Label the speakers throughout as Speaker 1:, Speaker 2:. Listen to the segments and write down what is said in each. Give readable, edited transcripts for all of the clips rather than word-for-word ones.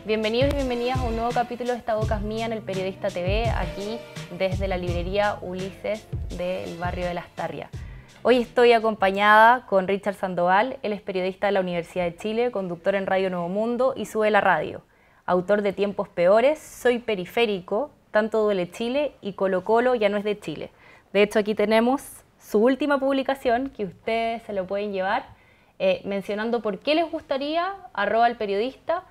Speaker 1: Bienvenidos y bienvenidas a un nuevo capítulo de Esta Boca es Mía en El Periodista TV, aquí desde la librería Ulises del barrio de Las Tarrias. Hoy estoy acompañada con Richard Sandoval, él es periodista de la Universidad de Chile, conductor en Radio Nuevo Mundo y Sube la Radio, autor de Tiempos Peores, Soy Periférico, Tanto Duele Chile y Colo Colo ya no es de Chile. De hecho, aquí tenemos su última publicación que ustedes se lo pueden llevar mencionando por qué les gustaría, @el periodista,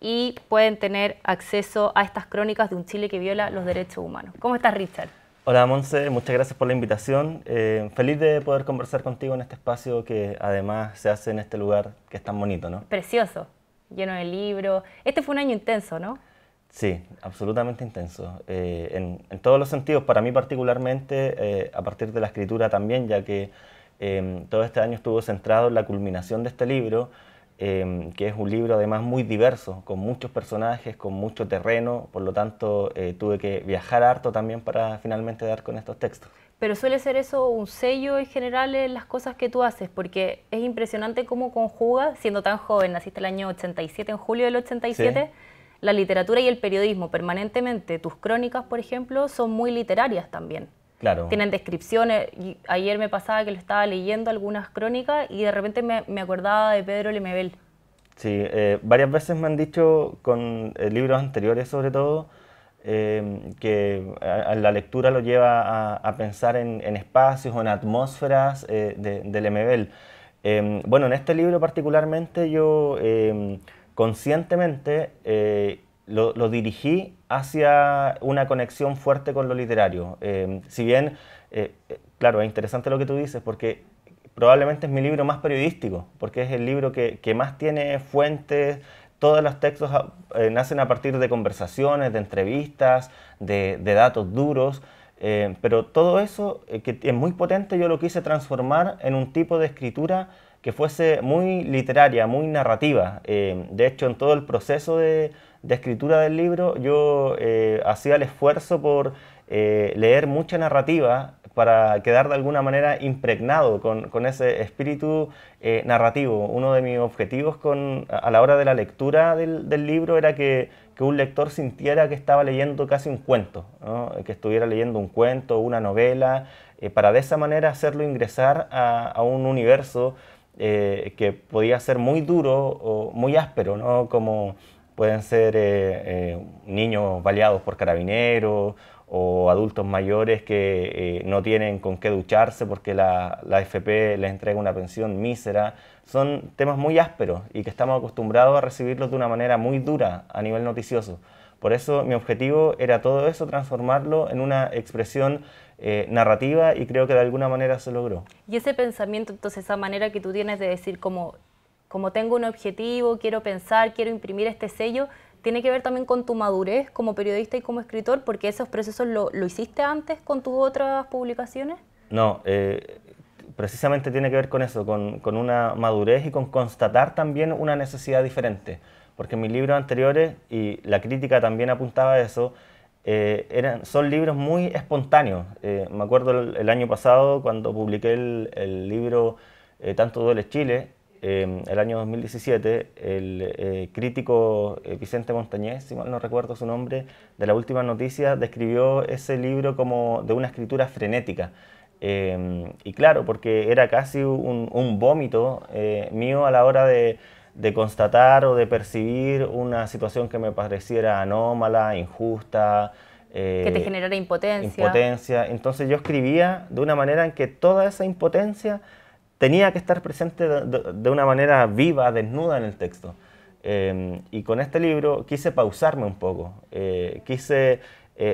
Speaker 1: y pueden tener acceso a estas crónicas de un Chile que viola los derechos humanos. ¿Cómo estás, Richard?
Speaker 2: Hola, Monse, muchas gracias por la invitación. Feliz de poder conversar contigo en este espacio que además se hace en este lugar que es tan bonito, ¿no?
Speaker 1: Precioso, lleno de libros. Este fue un año intenso, ¿no?
Speaker 2: Sí, absolutamente intenso. En todos los sentidos, para mí particularmente, a partir de la escritura también, ya que todo este año estuvo centrado en la culminación de este libro, que es un libro además muy diverso, con muchos personajes, con mucho terreno, por lo tanto tuve que viajar harto también para finalmente dar con estos textos.
Speaker 1: Pero suele ser eso un sello en general en las cosas que tú haces, porque es impresionante cómo conjugas, siendo tan joven, naciste el año 87, en julio del 87, sí, la literatura y el periodismo permanentemente. Tus crónicas, por ejemplo, son muy literarias también.
Speaker 2: Claro.
Speaker 1: Tienen descripciones. Y ayer me pasaba que lo estaba leyendo algunas crónicas y de repente me acordaba de Pedro Lemebel.
Speaker 2: Sí, varias veces me han dicho con libros anteriores sobre todo que la lectura lo lleva a pensar en espacios o en atmósferas de Lemebel. Bueno, en este libro particularmente yo conscientemente lo dirigí hacia una conexión fuerte con lo literario. Si bien, claro, es interesante lo que tú dices, porque probablemente es mi libro más periodístico, porque es el libro que más tiene fuentes. Todos los textos nacen a partir de conversaciones, de entrevistas, de datos duros, pero todo eso, que es muy potente, yo lo quise transformar en un tipo de escritura que fuese muy literaria, muy narrativa. De hecho, en todo el proceso de escritura del libro, yo hacía el esfuerzo por leer mucha narrativa para quedar de alguna manera impregnado con ese espíritu narrativo. Uno de mis objetivos a la hora de la lectura del libro era que un lector sintiera que estaba leyendo casi un cuento, ¿no? Que estuviera leyendo un cuento, una novela, para de esa manera hacerlo ingresar a un universo que podía ser muy duro o muy áspero, ¿no? Como pueden ser niños baleados por carabineros o adultos mayores que no tienen con qué ducharse porque la AFP les entrega una pensión mísera. Son temas muy ásperos y que estamos acostumbrados a recibirlos de una manera muy dura a nivel noticioso. Por eso mi objetivo era todo eso, transformarlo en una expresión narrativa, y creo que de alguna manera se logró.
Speaker 1: Y ese pensamiento, entonces, esa manera que tú tienes de decir como tengo un objetivo, quiero pensar, quiero imprimir este sello, tiene que ver también con tu madurez como periodista y como escritor, porque esos procesos lo hiciste antes con tus otras publicaciones.
Speaker 2: No, precisamente tiene que ver con eso, con una madurez y con constatar también una necesidad diferente. Porque en mis libros anteriores, y la crítica también apuntaba a eso, son libros muy espontáneos. Me acuerdo el año pasado cuando publiqué el libro Tanto Duele Chile, el año 2017, el crítico Vicente Montañez, si mal no recuerdo su nombre, de La Última Noticia, describió ese libro como de una escritura frenética. Y claro, porque era casi un vómito mío a la hora de constatar o de percibir una situación que me pareciera anómala, injusta.
Speaker 1: Que te generara impotencia.
Speaker 2: Entonces yo escribía de una manera en que toda esa impotencia tenía que estar presente de una manera viva, desnuda en el texto. Y con este libro quise pausarme un poco, quise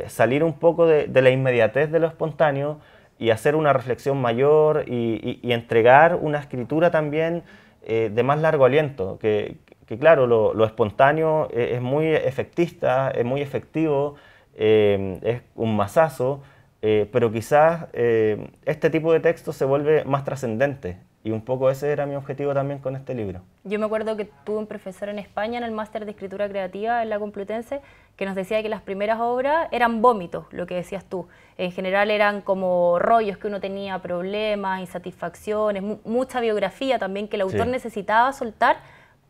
Speaker 2: salir un poco de la inmediatez de lo espontáneo y hacer una reflexión mayor y entregar una escritura también de más largo aliento, que claro, lo espontáneo es muy efectista, es muy efectivo, es un masazo, pero quizás este tipo de texto se vuelve más trascendente, y un poco ese era mi objetivo también con este libro.
Speaker 1: Yo me acuerdo que tuve un profesor en España en el máster de escritura creativa en la Complutense que nos decía que las primeras obras eran vómitos, lo que decías tú. En general eran como rollos que uno tenía, problemas, insatisfacciones, mucha biografía también que el autor necesitaba soltar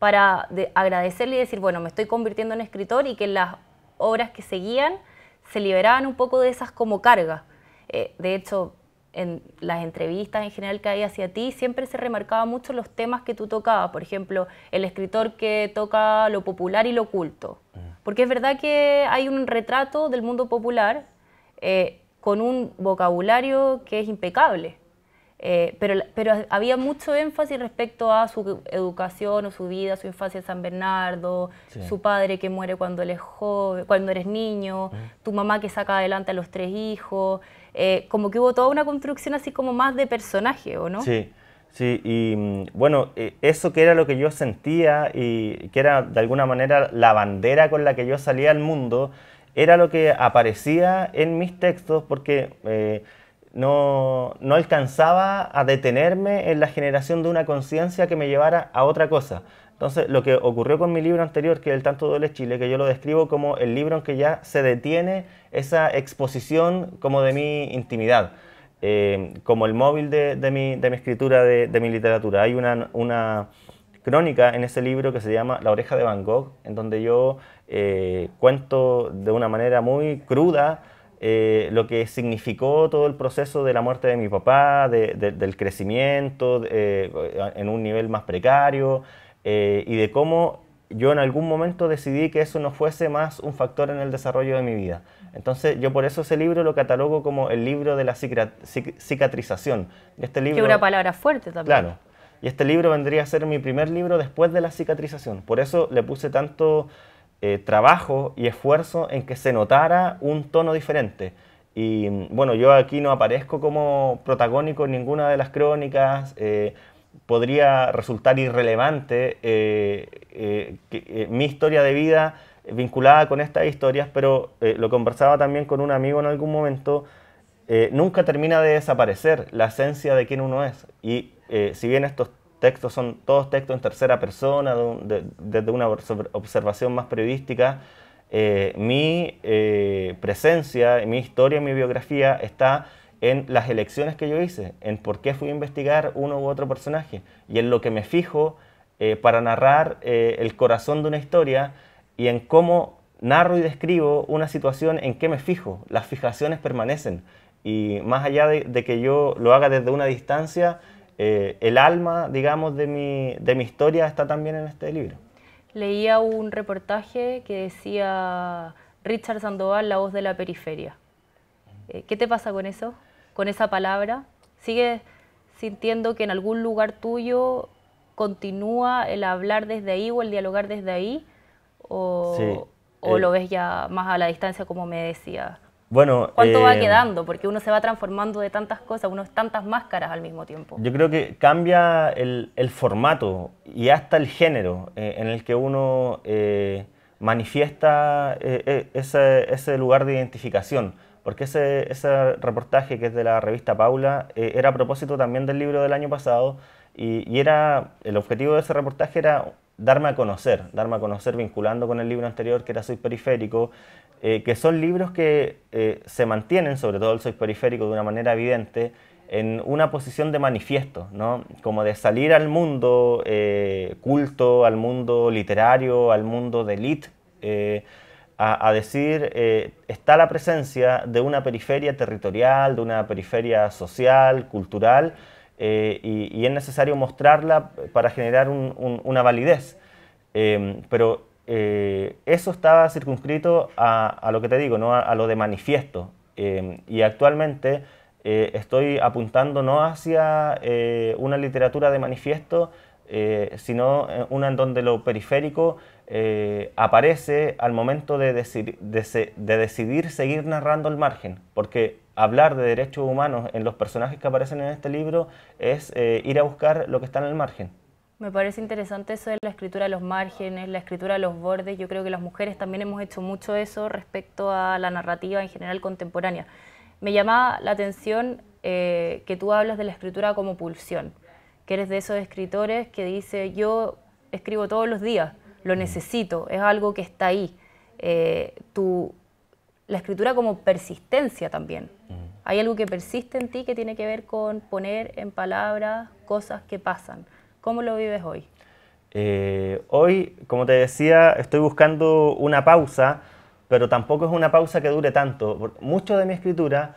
Speaker 1: para agradecerle y decir, bueno, me estoy convirtiendo en escritor, y que las obras que seguían se liberaban un poco de esas como cargas. De hecho, en las entrevistas en general que hay hacia ti, siempre se remarcaba mucho los temas que tú tocabas. Por ejemplo, el escritor que toca lo popular y lo culto. Porque es verdad que hay un retrato del mundo popular con un vocabulario que es impecable. Pero había mucho énfasis respecto a su educación o su vida, su infancia en San Bernardo, sí, su padre que muere cuando él es joven, cuando eres niño, tu mamá que saca adelante a los 3 hijos, como que hubo toda una construcción así como más de personaje, ¿o no?
Speaker 2: Sí, sí, y bueno, eso que era lo que yo sentía y que era de alguna manera la bandera con la que yo salía al mundo, era lo que aparecía en mis textos, porque no alcanzaba a detenerme en la generación de una conciencia que me llevara a otra cosa. Entonces, lo que ocurrió con mi libro anterior, que es El Tanto Duele Chile, que yo lo describo como el libro en que ya se detiene esa exposición como de mi intimidad, como el móvil de mi escritura, de mi literatura. Hay una crónica en ese libro que se llama La Oreja de Van Gogh, en donde yo cuento de una manera muy cruda lo que significó todo el proceso de la muerte de mi papá, del crecimiento en un nivel más precario, y de cómo yo en algún momento decidí que eso no fuese más un factor en el desarrollo de mi vida. Entonces yo por eso ese libro lo catalogo como el libro de la cicatrización. Este libro,
Speaker 1: que es una palabra fuerte también.
Speaker 2: Claro. Y este libro vendría a ser mi primer libro después de la cicatrización. Por eso le puse tanto trabajo y esfuerzo en que se notara un tono diferente. Y bueno, yo aquí no aparezco como protagónico en ninguna de las crónicas. Podría resultar irrelevante mi historia de vida vinculada con estas historias, pero lo conversaba también con un amigo en algún momento. Nunca termina de desaparecer la esencia de quién uno es. Y si bien estos textos son todos textos en tercera persona, desde una observación más periodística, mi presencia, mi historia, mi biografía está en las elecciones que yo hice, en por qué fui a investigar uno u otro personaje y en lo que me fijo para narrar el corazón de una historia y en cómo narro y describo una situación en que me fijo. Las fijaciones permanecen y más allá de que yo lo haga desde una distancia, el alma, digamos, de mi historia está también en este libro.
Speaker 1: Leía un reportaje que decía Richard Sandoval, la voz de la periferia. ¿Qué te pasa con eso? ¿Con esa palabra? ¿Sigues sintiendo que en algún lugar tuyo continúa el hablar desde ahí o el dialogar desde ahí? ¿O lo ves ya más a la distancia, como me decías?
Speaker 2: Bueno,
Speaker 1: ¿cuánto va quedando? Porque uno se va transformando de tantas cosas, uno es tantas máscaras al mismo tiempo.
Speaker 2: Yo creo que cambia el formato y hasta el género en el que uno manifiesta ese lugar de identificación. Porque ese reportaje, que es de la revista Paula, era a propósito también del libro del año pasado, y el objetivo de ese reportaje era darme a conocer vinculando con el libro anterior, que era Soy Periférico, que son libros que se mantienen, sobre todo el Soy Periférico, de una manera evidente, en una posición de manifiesto, ¿no? Como de salir al mundo culto, al mundo literario, al mundo de élite, a decir, está la presencia de una periferia territorial, de una periferia social, cultural, y es necesario mostrarla para generar una validez. Pero eso estaba circunscrito a lo que te digo, ¿no? a lo de manifiesto. Y actualmente estoy apuntando no hacia una literatura de manifiesto, sino una en donde lo periférico aparece al momento de decidir seguir narrando al margen, porque hablar de derechos humanos en los personajes que aparecen en este libro es ir a buscar lo que está en el margen.
Speaker 1: Me parece interesante eso de la escritura a los márgenes, la escritura a los bordes. Yo creo que las mujeres también hemos hecho mucho eso respecto a la narrativa en general contemporánea. Me llama la atención que tú hablas de la escritura como pulsión, que eres de esos escritores que dice, yo escribo todos los días, lo necesito, es algo que está ahí. La escritura como persistencia también. Hay algo que persiste en ti que tiene que ver con poner en palabras cosas que pasan. ¿Cómo lo vives hoy?
Speaker 2: Hoy, como te decía, estoy buscando una pausa, pero tampoco es una pausa que dure tanto. Mucho de mi escritura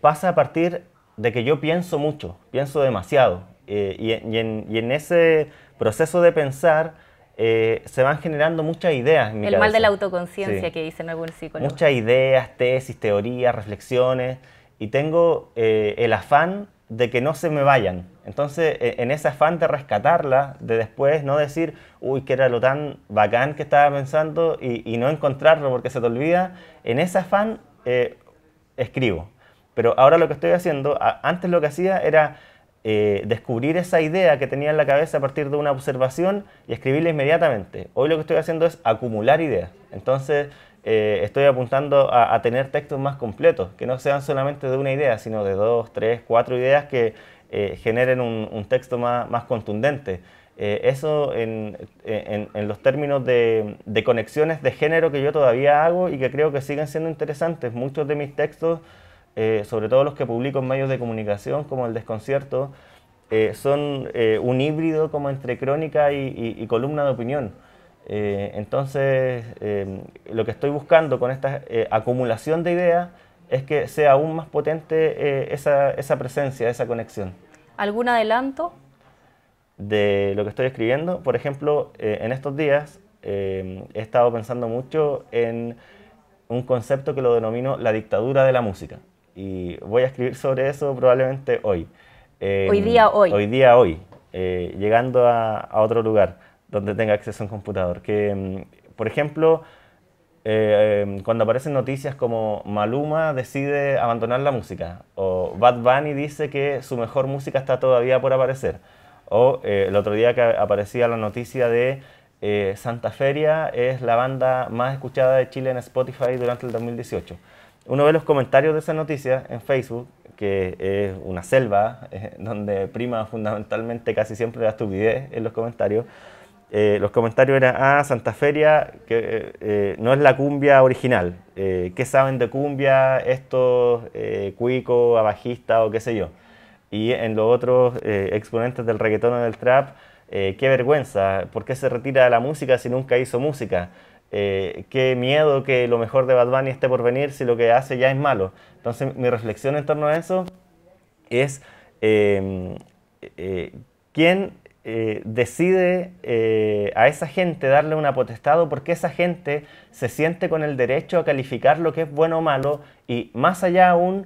Speaker 2: pasa a partir de que yo pienso mucho, pienso demasiado. Y en ese proceso de pensar se van generando muchas ideas en mi cabeza.
Speaker 1: El mal de la autoconciencia,
Speaker 2: Sí.
Speaker 1: que dicen algunos psicólogos.
Speaker 2: Muchas ideas, tesis, teorías, reflexiones, y tengo el afán de que no se me vayan. Entonces, en ese afán de rescatarla, de después no decir, uy, que era lo tan bacán que estaba pensando y no encontrarlo porque se te olvida, en ese afán escribo. Pero ahora lo que estoy haciendo, antes lo que hacía era descubrir esa idea que tenía en la cabeza a partir de una observación y escribirla inmediatamente. Hoy lo que estoy haciendo es acumular ideas. Entonces, estoy apuntando a tener textos más completos, que no sean solamente de una idea, sino de 2, 3, 4 ideas que generen un texto más contundente. Eso en los términos de conexiones de género que yo todavía hago y que creo que siguen siendo interesantes. Muchos de mis textos, sobre todo los que publico en medios de comunicación como El Desconcierto, son un híbrido como entre crónica y columna de opinión. Entonces, lo que estoy buscando con esta acumulación de ideas es que sea aún más potente esa presencia, esa conexión.
Speaker 1: ¿Algún adelanto?
Speaker 2: De lo que estoy escribiendo, por ejemplo, en estos días he estado pensando mucho en un concepto que lo denomino la dictadura de la música. Y voy a escribir sobre eso probablemente hoy.
Speaker 1: Hoy día, hoy.
Speaker 2: Hoy día, hoy. Llegando a otro lugar donde tenga acceso a un computador. Que, por ejemplo, cuando aparecen noticias como Maluma decide abandonar la música, o Bad Bunny dice que su mejor música está todavía por aparecer, o el otro día que aparecía la noticia de Santa Feria es la banda más escuchada de Chile en Spotify durante el 2018. Uno ve los comentarios de esa noticia en Facebook, que es una selva, donde prima fundamentalmente casi siempre la estupidez en los comentarios. Los comentarios eran, Santa Feria, que no es la cumbia original. ¿Qué saben de cumbia estos cuicos, abajistas o qué sé yo? Y en los otros exponentes del reggaetón o del trap, qué vergüenza, ¿por qué se retira de la música si nunca hizo música? Qué miedo que lo mejor de Bad Bunny esté por venir si lo que hace ya es malo. Entonces mi reflexión en torno a eso es quién decide a esa gente darle una potestad, o por qué esa gente se siente con el derecho a calificar lo que es bueno o malo, y más allá aún,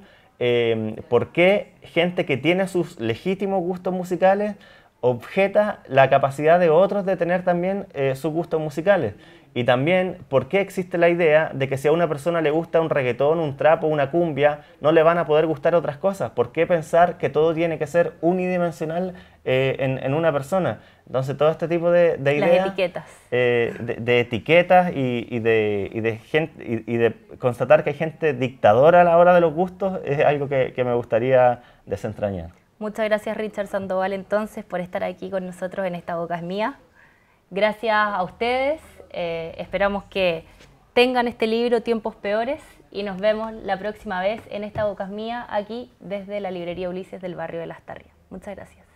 Speaker 2: por qué gente que tiene sus legítimos gustos musicales objeta la capacidad de otros de tener también sus gustos musicales. Y también, ¿por qué existe la idea de que si a una persona le gusta un reggaetón, un trap o una cumbia, no le van a poder gustar otras cosas? ¿Por qué pensar que todo tiene que ser unidimensional en una persona? Entonces, todo este tipo de ideas...
Speaker 1: Las etiquetas.
Speaker 2: De etiquetas y de constatar que hay gente dictadora a la hora de los gustos es algo que me gustaría desentrañar.
Speaker 1: Muchas gracias, Richard Sandoval, entonces, por estar aquí con nosotros en Esta Boca es Mía. Gracias a ustedes. Esperamos que tengan este libro Tiempos Peores y nos vemos la próxima vez en Esta Boca es Mía, aquí desde la librería Ulises del barrio de Las Tarrias. Muchas gracias.